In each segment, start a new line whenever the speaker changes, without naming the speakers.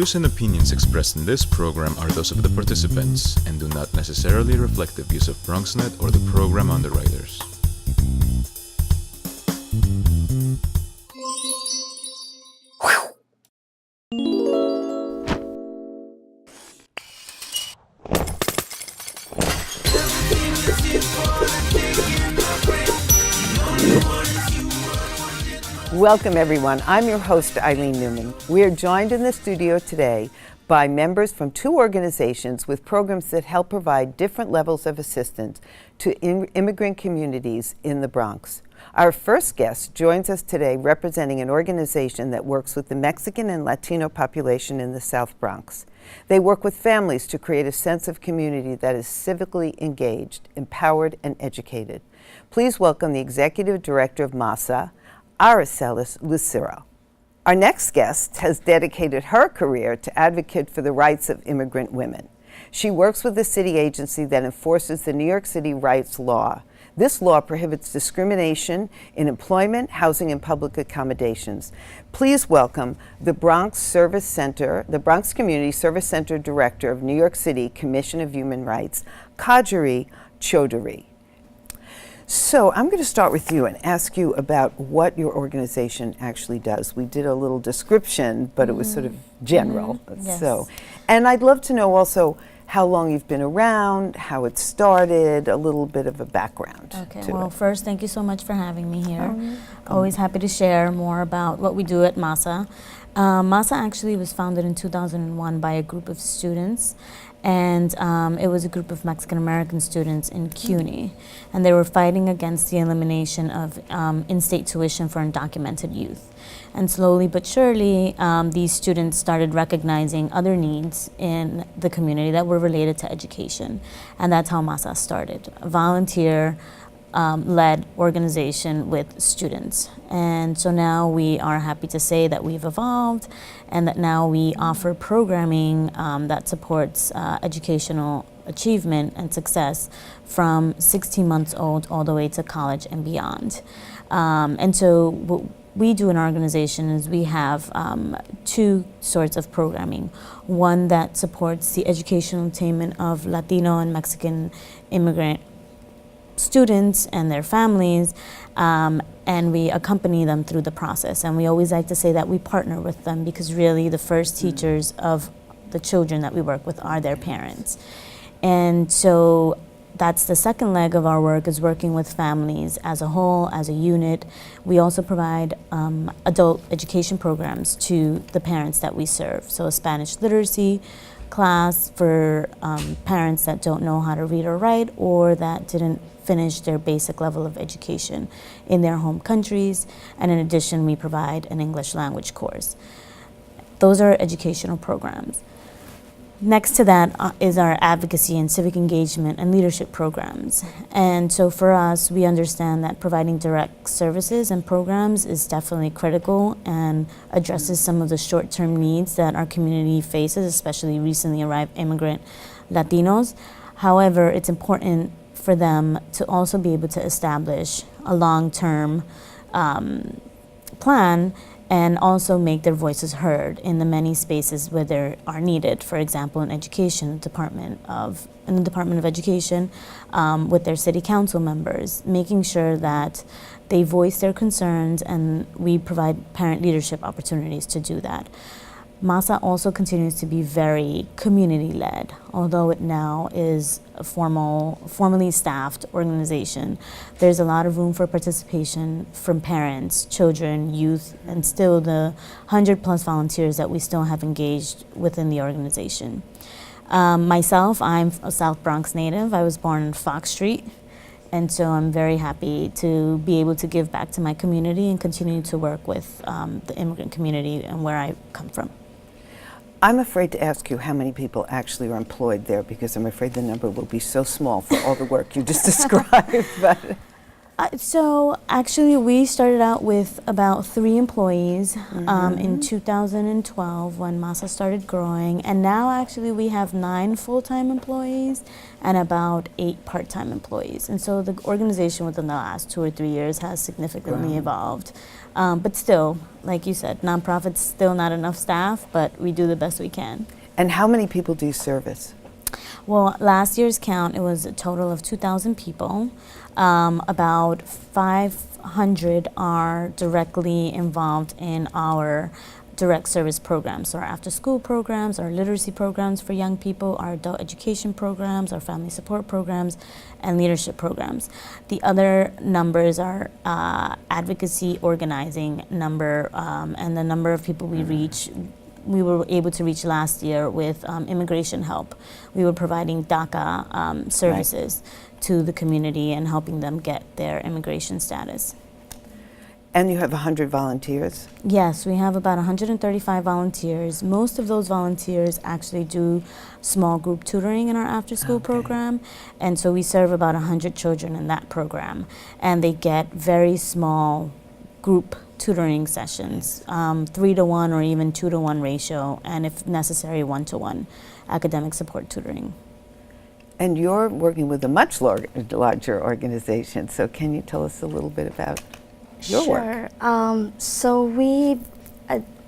views and opinions expressed in this program are those of the participants and do not necessarily reflect the views of BronxNet or the program underwriters.
Welcome everyone, I'm your host Eileen Newman. We are joined in the studio today by members from two organizations with programs that help provide different levels of assistance to immigrant communities in the Bronx. Our first guest joins us today representing an organization that works with the Mexican and Latino population in the South Bronx. They work with families to create a sense of community that is civically engaged, empowered, and educated. Please welcome the Executive Director of MASA, Aracelis Lucero. Our next guest has dedicated her career to advocate for the rights of immigrant women. She works with the city agency that enforces the New York City Rights Law. This law prohibits discrimination in employment, housing, and public accommodations. Please welcome the Bronx Community Service Center Director of New York City Commission of Human Rights, Kajari Chaudhary. So I'm going to start with you and ask you about what your organization actually does. We did a little description, but it was sort of general.
Yes.
And I'd love to know also how long you've been around, how it started, a little bit of a background.
Okay, well, first, thank you so much for having me here. Always happy to share more about what we do at MASA. MASA actually was founded in 2001 by a group of students, and it was a group of Mexican-American students in CUNY, and they were fighting against the elimination of in-state tuition for undocumented youth. And slowly but surely, these students started recognizing other needs in the community that were related to education, and that's how MASA started, a volunteer-led organization with students. And so now we are happy to say that we've evolved and that now we offer programming that supports educational achievement and success from 16 months old all the way to college and beyond. And so what we do in our organization is we have two sorts of programming. One that supports the educational attainment of Latino and Mexican immigrant students and their families, and we accompany them through the process. And we always like to say that we partner with them because really the first teachers of the children that we work with are their parents. And so that's the second leg of our work, is working with families as a whole, as a unit. We also provide adult education programs to the parents that we serve. So a Spanish literacy class for parents that don't know how to read or write or that didn't finish their basic level of education in their home countries. And in addition, we provide an English language course. Those are educational programs. Next to that is our advocacy and civic engagement and leadership programs. And so for us, we understand that providing direct services and programs is definitely critical and addresses some of the short-term needs that our community faces, especially recently arrived immigrant Latinos. However, it's important for them to also be able to establish a long-term plan and also make their voices heard in the many spaces where they are needed. For example, in education, in the Department of Education, with their city council members, making sure that they voice their concerns, and we provide parent leadership opportunities to do that. MASA also continues to be very community-led, although it now is a formally staffed organization. There's a lot of room for participation from parents, children, youth, and still the 100+ volunteers that we still have engaged within the organization. Myself, I'm a South Bronx native. I was born in Fox Street, and so I'm very happy to be able to give back to my community and continue to work with the immigrant community and where I come from.
I'm afraid to ask you how many people actually are employed there because I'm afraid the number will be so small for all the work you just described. But
So actually, we started out with about 3 employees in 2012 when MASA started growing, and now actually we have 9 full-time employees and about 8 part-time employees. And so the organization within the last 2 or 3 years has significantly evolved. But still, like you said, nonprofits still not enough staff, but we do the best we can.
And how many people do you service?
Well, last year's count, it was a total of 2,000 people. About 500 are directly involved in our direct service programs. So our after-school programs, our literacy programs for young people, our adult education programs, our family support programs, and leadership programs. The other numbers are advocacy, organizing number, and the number of people we reach. We were able to reach last year with immigration help. We were providing DACA services to the community and helping them get their immigration status.
And you have 100 volunteers?
Yes, we have about 135 volunteers. Most of those volunteers actually do small group tutoring in our after-school program, and so we serve about 100 children in that program, and they get very small group tutoring sessions, 3-to-1 or even 2-to-1 ratio, and if necessary, 1-to-1 academic support tutoring.
And you're working with a much larger organization, so can you tell us a little bit about your work?
Sure. So we,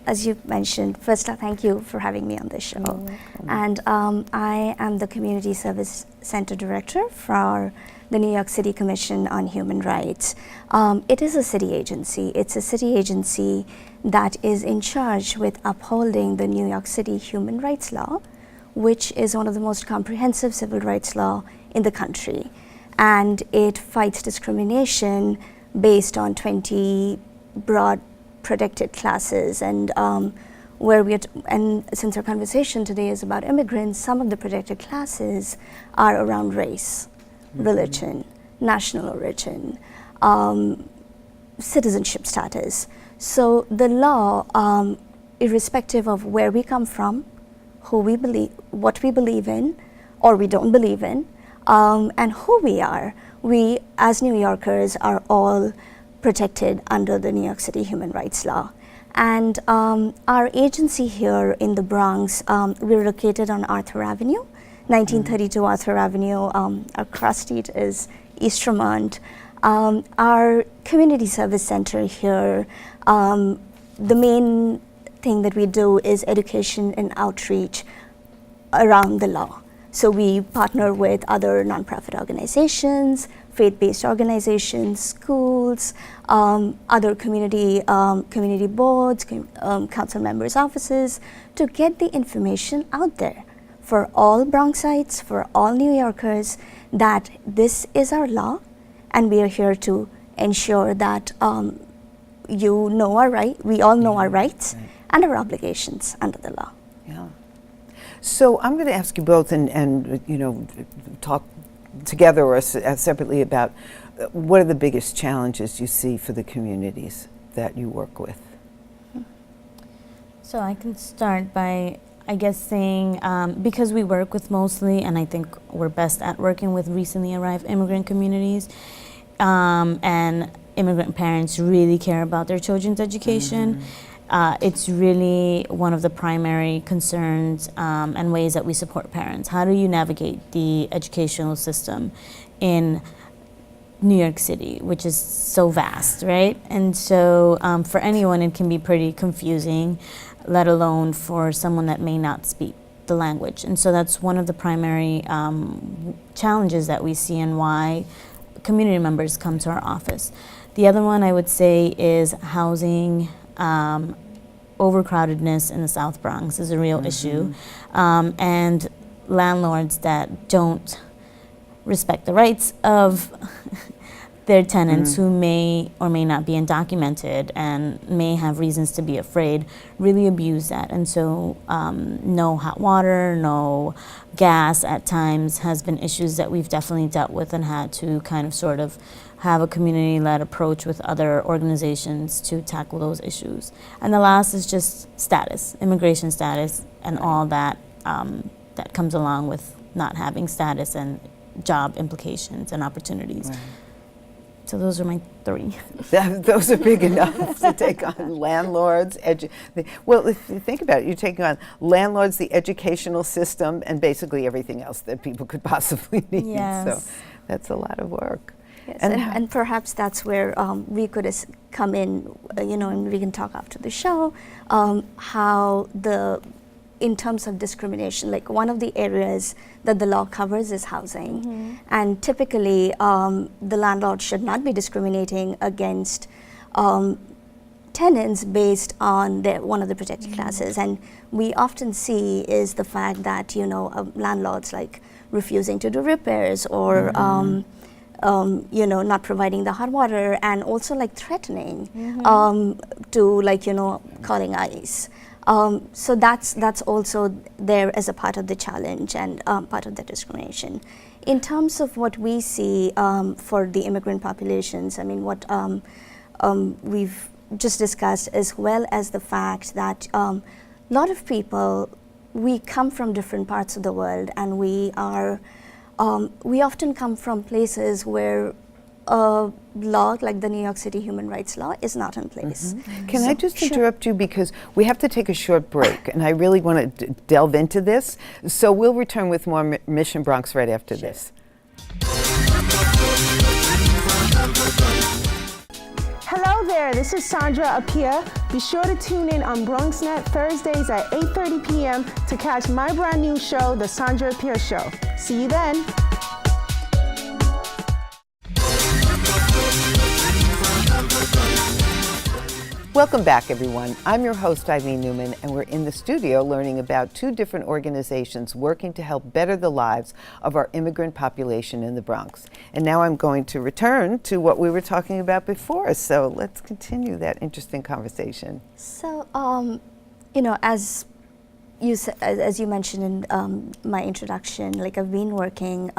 as you mentioned, first thank you for having me on this show.
You're welcome.
And I am the Community Service Center Director for the New York City Commission on Human Rights. It is a city agency. It's a city agency that is in charge with upholding the New York City human rights law, which is one of the most comprehensive civil rights law in the country. And it fights discrimination based on 20 broad protected classes. And and since our conversation today is about immigrants, some of the protected classes are around race, religion, national origin, citizenship status. So the law, irrespective of where we come from, who we believe, what we believe in, or we don't believe in, and who we are, we as New Yorkers are all protected under the New York City human rights law. And our agency here in the Bronx, we're located on Arthur Avenue, 1932 Arthur Avenue. Our cross street is East Tremont. Our community service center here, the main thing that we do is education and outreach around the law. So we partner with other nonprofit organizations, faith-based organizations, schools, other community boards, council members' offices, to get the information out there for all Bronxites, for all New Yorkers, that this is our law, and we are here to ensure that you know our right, we all know our rights and our obligations under the law.
Yeah. So I'm going to ask you both, and you know, talk together or separately about what are the biggest challenges you see for the communities that you work with.
So I can start by, I guess, saying because we work with mostly, and I think we're best at working with recently arrived immigrant communities, and immigrant parents really care about their children's education. It's really one of the primary concerns and ways that we support parents. How do you navigate the educational system in New York City, which is so vast, right? And so for anyone, it can be pretty confusing, let alone for someone that may not speak the language. And so that's one of the primary challenges that we see and why community members come to our office. The other one I would say is housing. Overcrowdedness in the South Bronx is a real issue, and landlords that don't respect the rights of their tenants who may or may not be undocumented and may have reasons to be afraid, really abuse that. And so no hot water, no gas at times has been issues that we've definitely dealt with and had to kind of sort of have a community-led approach with other organizations to tackle those issues. And the last is just status, immigration status, and all that that comes along with not having status and job implications and opportunities.
Right.
So those are my three.
Those are big enough to take on landlords. Well, if you think about it, you're taking on landlords, the educational system, and basically everything else that people could possibly need.
Yes.
So that's a lot of work.
Yes, and perhaps that's where we could come in, and we can talk after the show, how in terms of discrimination, like one of the areas that the law covers is housing. And typically, the landlord should not be discriminating against tenants based on one of the protected classes. And we often see is the fact that, landlords like refusing to do repairs or not providing the hot water, and also like threatening to calling ICE. So that's also there as a part of the challenge and part of the discrimination. In terms of what we see for the immigrant populations, I mean, what we've just discussed, as well as the fact that a lot of people, we come from different parts of the world, and we often come from places where a law like the New York City human rights law is not in place.
Can I just interrupt you, because we have to take a short break, and I really want to delve into this. So we'll return with more Mission Bronx right after this.
Hello there, this is Sandra Apia. Be sure to tune in on BronxNet Thursdays at 8:30 p.m. to catch my brand new show, The Sandra Apia Show. See you then.
Welcome back, everyone. I'm your host, Eileen Newman, and we're in the studio learning about two different organizations working to help better the lives of our immigrant population in the Bronx. And now I'm going to return to what we were talking about before, so let's continue that interesting conversation.
So, as you mentioned in my introduction, like I've been working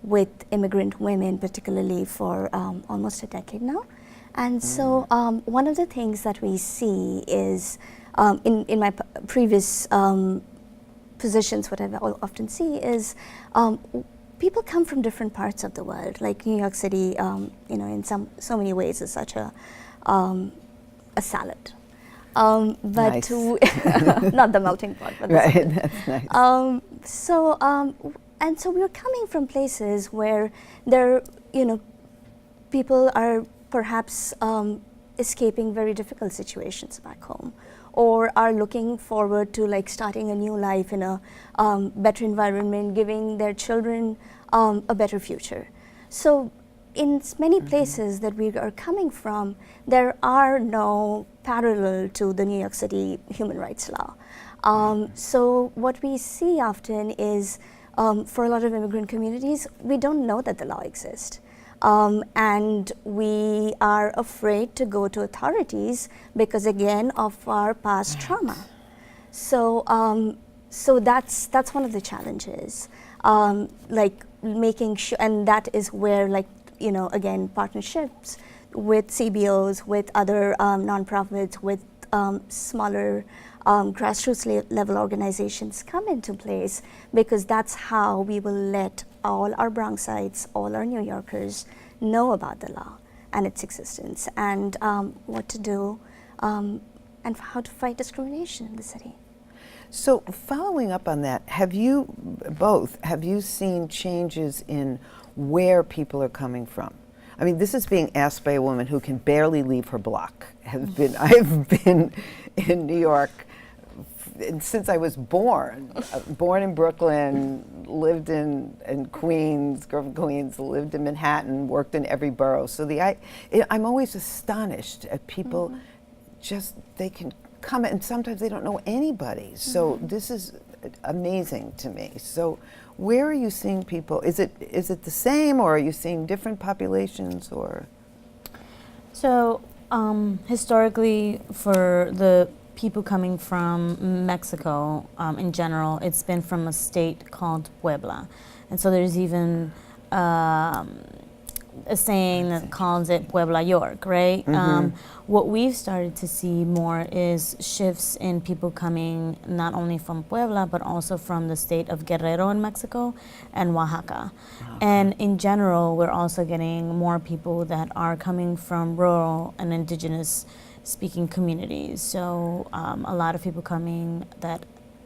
with immigrant women, particularly for almost a decade now. And so one of the things that we see is, in my previous positions, what I often see is people come from different parts of the world. Like New York City, in so many ways is such a salad. But
Nice.
not the melting pot, but the
Right,
salad.
that's nice.
And so we're coming from places where people are perhaps escaping very difficult situations back home, or are looking forward to like starting a new life in a better environment, giving their children a better future. So in many places that we are coming from, there are no parallel to the New York City human rights law. So what we see often is, for a lot of immigrant communities, we don't know that the law exists. And we are afraid to go to authorities because, again, of our past trauma. So, so that's one of the challenges, like making sure, and that is where, like, again, partnerships with CBOs, with other nonprofits, with smaller grassroots level organizations come into place, because that's how we will let all our Bronxites, all our New Yorkers know about the law and its existence, and what to do, and how to fight discrimination in the city.
So following up on that, have you seen changes in where people are coming from? I mean, this is being asked by a woman who can barely leave her block. I've been in New York since I was born. Born in Brooklyn, lived in Queens, grew up in Queens, lived in Manhattan, worked in every borough. So I'm always astonished at people. Just they can come, and sometimes they don't know anybody. So this is amazing to me. So where are you seeing people? Is it the same, or are you seeing different populations, or?
So historically, for the people coming from Mexico, in general, it's been from a state called Puebla. And so there's even a saying that calls it Puebla York, right? What we've started to see more is shifts in people coming not only from Puebla, but also from the state of Guerrero in Mexico and Oaxaca. And in general, we're also getting more people that are coming from rural and indigenous speaking communities. So a lot of people coming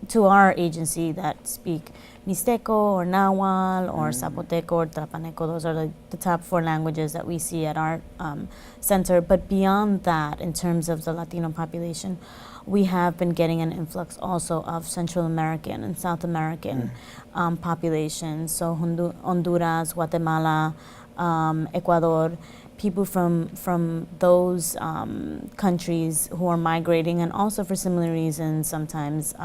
to our agency that speak Mixteco or Nahuatl or Zapoteco or Trapaneco. Those are the top 4 languages that we see at our center. But beyond that, in terms of the Latino population, we have been getting an influx also of Central American and South American populations. So Honduras, Guatemala, Ecuador, people from those countries who are migrating, and also for similar reasons, sometimes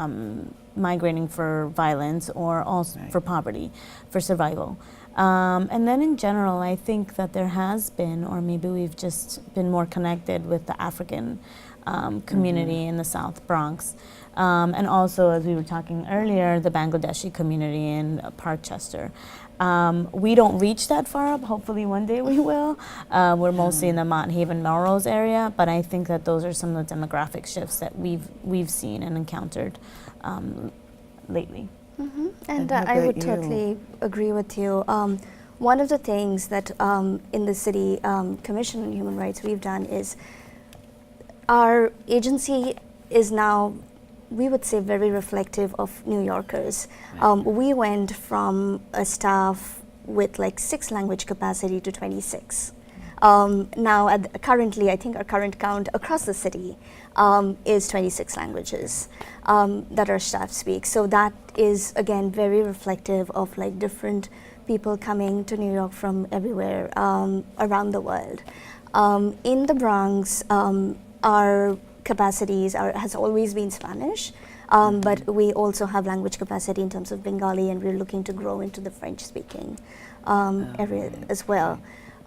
migrating for violence or also for poverty, for survival. And then in general, I think that there has been, or maybe we've just been more connected with the African community in the South Bronx. And also, as we were talking earlier, the Bangladeshi community in Parkchester. We don't reach that far up. Hopefully one day we will. We're mostly in the Mott Haven, Melrose area, but I think that those are some of the demographic shifts that we've seen and encountered lately.
And I would totally agree with you. One of the things that in the City Commission on Human Rights we've done is our agency is now, we would say, very reflective of New Yorkers. We went from a staff with like 6 language capacity to 26. Now, currently, I think our current count across the city is 26 languages that our staff speak. So that is, again, very reflective of like different people coming to New York from everywhere around the world. In the Bronx, our capacities has always been Spanish, but we also have language capacity in terms of Bengali, and we're looking to grow into the French-speaking area as well.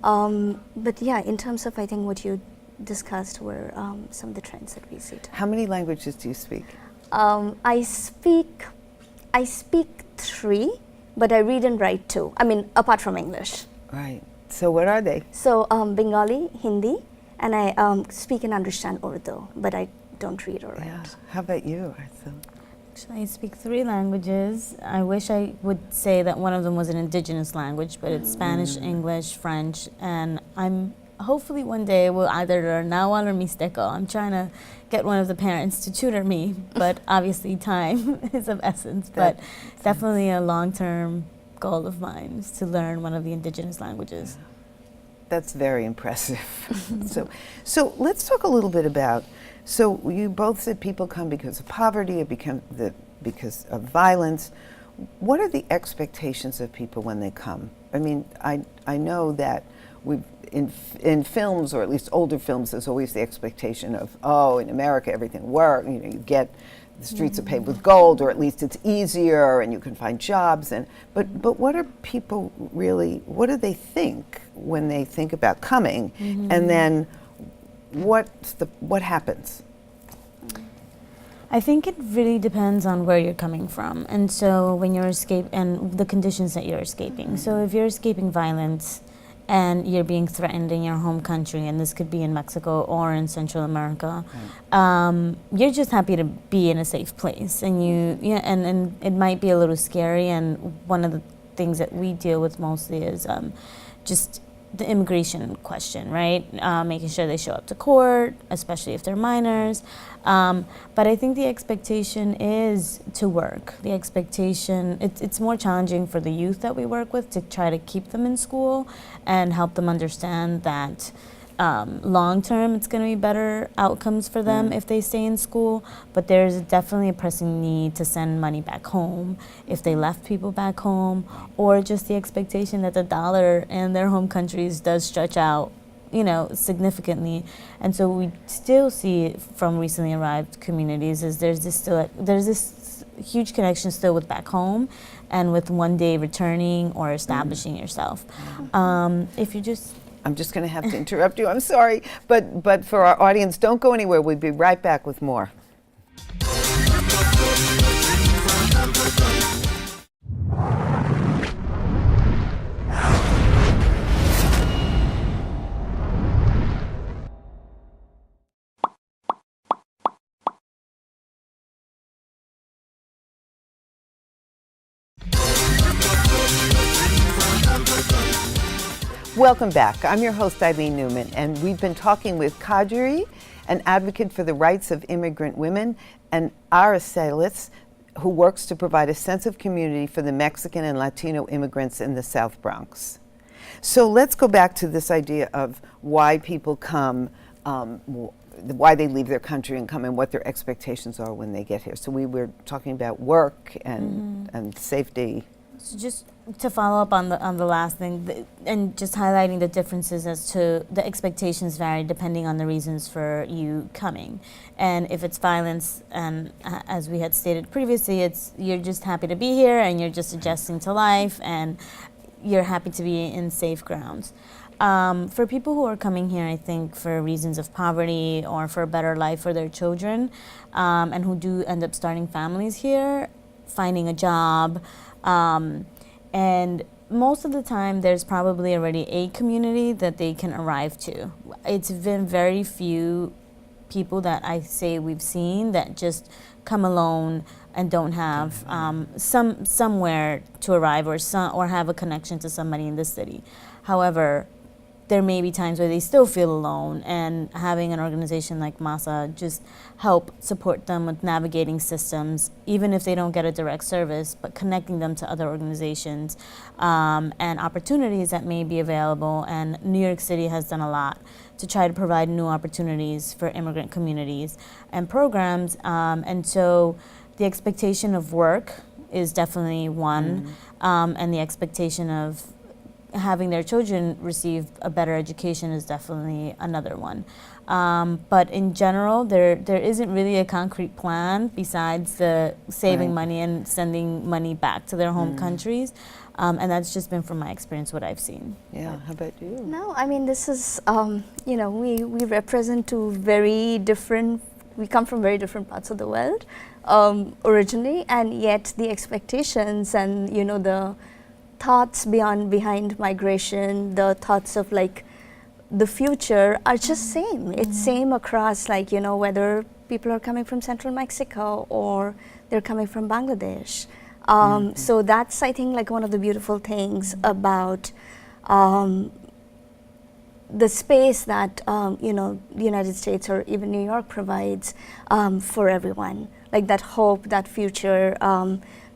But yeah, in terms of, I think what you discussed were some of the trends that we see.
How many languages do you speak?
I speak 3, but I read and write 2. I mean, apart from English.
Right. So what are they?
So Bengali, Hindi, and I speak and understand Urdu, but I don't read or write.
Yeah. How about you, Arthur?
Actually, I speak 3 languages. I wish I would say that one of them was an indigenous language, but it's Spanish, English, French, and I'm hopefully one day will either learn Nahuatl or Mixteco. I'm trying to get one of the parents to tutor me, but obviously time is of essence. But definitely a long-term goal of mine is to learn one of the indigenous languages.
That's very impressive. So let's talk a little bit about, so you both said people come because of poverty, or because of violence. What are the expectations of people when they come? I mean, I know that in films, or at least older films, there's always the expectation of, oh, in America everything works, you know, you get, the streets are paved with gold, or at least it's easier and you can find jobs. But what are people really, what do they think when they think about coming? And then what happens?
I think it really depends on where you're coming from, and so when you're and the conditions that you're escaping. So if you're escaping violence and you're being threatened in your home country, and this could be in Mexico or in Central America, you're just happy to be in a safe place, and and it might be a little scary. And one of the things that we deal with mostly is just the immigration question, right? Making sure they show up to court, especially if they're minors. But I think the expectation is to work. The expectation, it's more challenging for the youth that we work with to try to keep them in school and help them understand that long term it's going to be better outcomes for them if they stay in school. But there's definitely a pressing need to send money back home if they left people back home, or just the expectation that the dollar in their home countries does stretch out, you know, significantly. And so we still see from recently arrived communities is there's this huge connection still with back home and with one day returning or establishing yourself. If you just
I'm just going to have to interrupt you. I'm sorry, but for our audience, don't go anywhere. We'll be right back with more. Welcome back. I'm your host, Eileen Newman, and we've been talking with Kadri, an advocate for the rights of immigrant women, and Aracelis, who works to provide a sense of community for the Mexican and Latino immigrants in the South Bronx. So let's go back to this idea of why people come, why they leave their country and come, and what their expectations are when they get here. So we were talking about work and safety.
So just to follow up on the last thing, and just highlighting the differences as to the expectations vary depending on the reasons for you coming. And if it's violence, and as we had stated previously, you're just happy to be here and you're just adjusting to life and you're happy to be in safe grounds. For people who are coming here, I think for reasons of poverty or for a better life for their children, and who do end up starting families here, finding a job, and most of the time there's probably already a community that they can arrive to. It's been very few people that I say we've seen that just come alone and don't have somewhere to arrive or have a connection to somebody in the city. However, there may be times where they still feel alone, and having an organization like MASA just help support them with navigating systems, even if they don't get a direct service, but connecting them to other organizations and opportunities that may be available. And New York City has done a lot to try to provide new opportunities for immigrant communities and programs. And so the expectation of work is definitely one, and the expectation of having their children receive a better education is definitely another one. But in general, there isn't really a concrete plan besides the saving money and sending money back to their home countries. And that's just been from my experience what I've seen.
Yeah, how about you?
No, I mean, this is, we represent two very different, we come from very different parts of the world originally, and yet the expectations and, the thoughts behind migration, the thoughts of like the future are just same. It's same across, like, whether people are coming from central Mexico or they're coming from Bangladesh. So that's, I think, like one of the beautiful things about the space that the United States or even New York provides for everyone, like that hope, that future,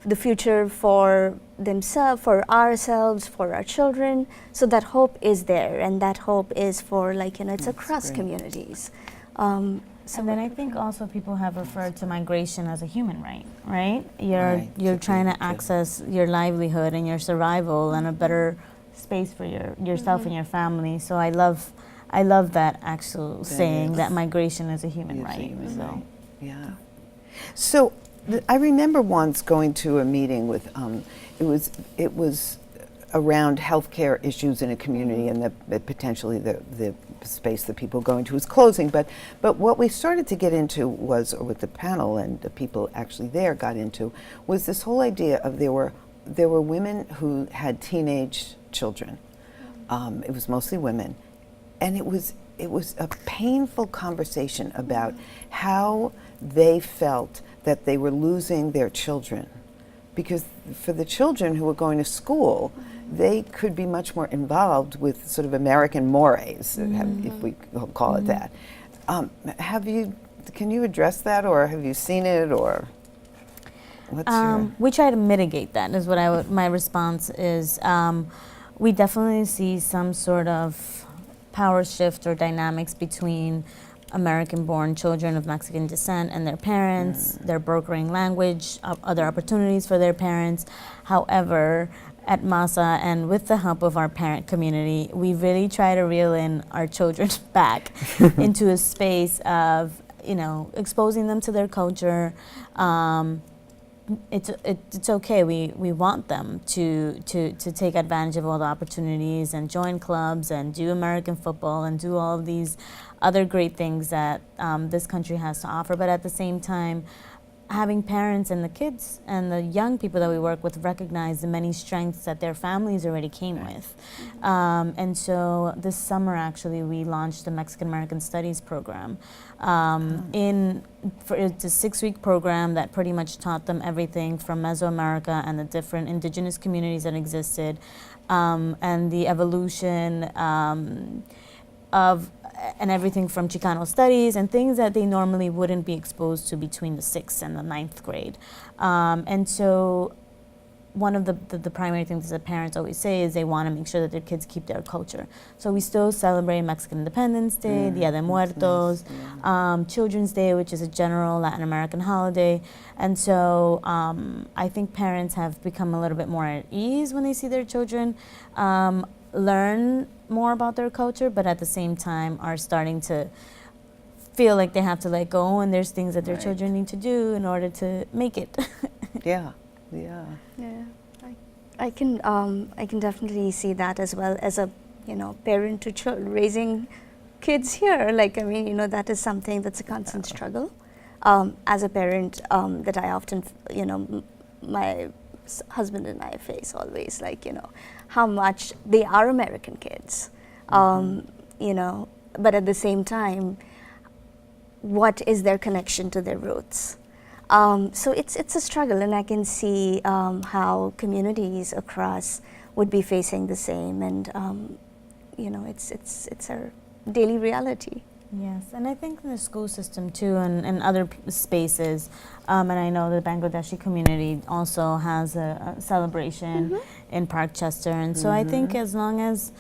the future for themselves, for ourselves, for our children. So that hope is there, and that hope is for, like, it's across communities.
And then I think also people have referred to migration as a human right, right? You're trying to access your livelihood and your survival and a better space for yourself and your family. So I love that actual saying that migration is a human right. So.
Yeah. So I remember once going to a meeting with it was around healthcare issues in a community, and the potentially the space that people go into is closing. But what we started to get into was, or with the panel and the people actually there got into, was this whole idea of there were women who had teenage children. It was mostly women, and it was a painful conversation about how they felt that they were losing their children, because for the children who were going to school, they could be much more involved with sort of American mores, if we call it that. Can you address that, or have you seen it, or what's
we try to mitigate that, is what my response is. We definitely see some sort of power shift or dynamics between American-born children of Mexican descent and their parents. They're brokering language, other opportunities for their parents. However, at MASA, and with the help of our parent community, we really try to reel in our children back into a space of, exposing them to their culture. It's okay. We want them to take advantage of all the opportunities and join clubs and do American football and do all of these other great things that this country has to offer. But at the same time, having parents and the kids and the young people that we work with recognize the many strengths that their families already came with. And so this summer, actually, we launched the Mexican American Studies program. It's a 6-week program that pretty much taught them everything from Mesoamerica and the different indigenous communities that existed, and the evolution of and everything from Chicano studies and things that they normally wouldn't be exposed to between the 6th and the 9th grade. And so one of the primary things that parents always say is they want to make sure that their kids keep their culture. So we still celebrate Mexican Independence Day, Dia de Muertos, Children's Day, which is a general Latin American holiday. And so I think parents have become a little bit more at ease when they see their children learn more about their culture, but at the same time are starting to feel like they have to let go, and there's things that their children need to do in order to make it.
Yeah.
I can definitely see that as well as a parent to child raising kids here. That is something that's a constant struggle. As a parent, that I often my husband and I face always, how much they are American kids, but at the same time, what is their connection to their roots? So it's a struggle, and I can see how communities across would be facing the same, and it's a daily reality.
Yes, and I think in the school system too, and other spaces, and I know the Bangladeshi community also has a celebration in Parkchester, and so I think as long as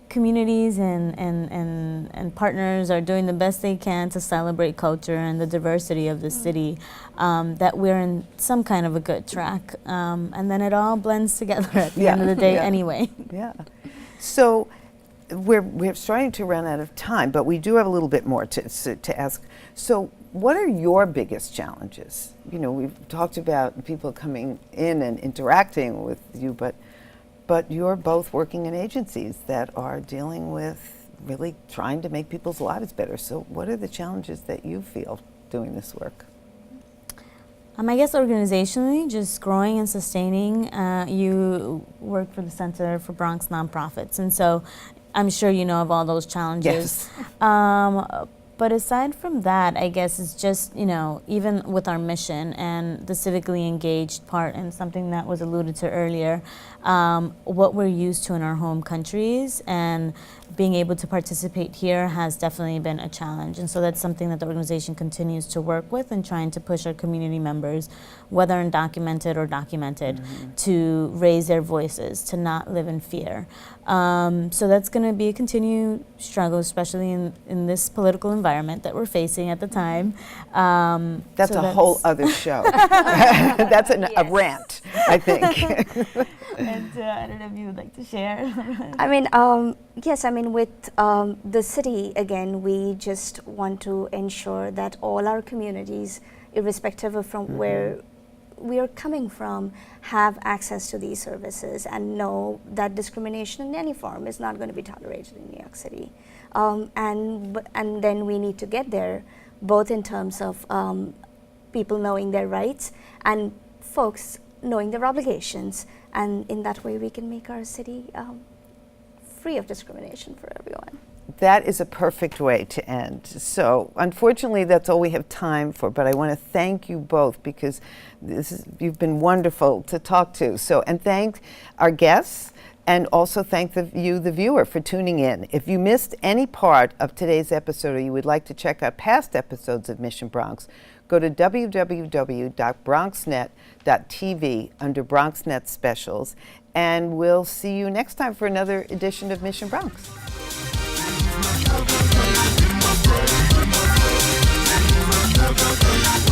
communities and partners are doing the best they can to celebrate culture and the diversity of the city, that we're in some kind of a good track, and then it all blends together at the end of the day anyway.
Yeah. So we're starting to run out of time, but we do have a little bit more to ask. So what are your biggest challenges? We've talked about people coming in and interacting with you, but you're both working in agencies that are dealing with really trying to make people's lives better. So what are the challenges that you feel doing this work?
I guess organizationally, just growing and sustaining. You work for the Center for Bronx Nonprofits, and so I'm sure you know of all those challenges.
Yes.
But aside from that, I guess it's just, even with our mission and the civically engaged part, and something that was alluded to earlier, what we're used to in our home countries and being able to participate here has definitely been a challenge. And so that's something that the organization continues to work with, and trying to push our community members, whether undocumented or documented, to raise their voices, to not live in fear. So that's going to be a continued struggle, especially in this political environment that we're facing at the time.
That's a whole other show. That's a rant, I think.
And I don't know if you would like to share.
Yes, with the city, again, we just want to ensure that all our communities, irrespective of from where we are coming from, have access to these services, and know that discrimination in any form is not going to be tolerated in New York City. And then we need to get there, both in terms of people knowing their rights and folks knowing their obligations, and in that way we can make our city free of discrimination for everyone.
That is a perfect way to end. So unfortunately, that's all we have time for, but I want to thank you both, because you've been wonderful to talk to. So, and thank our guests, and also thank you, the viewer, for tuning in. If you missed any part of today's episode, or you would like to check out past episodes of Mission Bronx, go to www.bronxnet.tv under BronxNet Specials, and we'll see you next time for another edition of Mission Bronx.
Never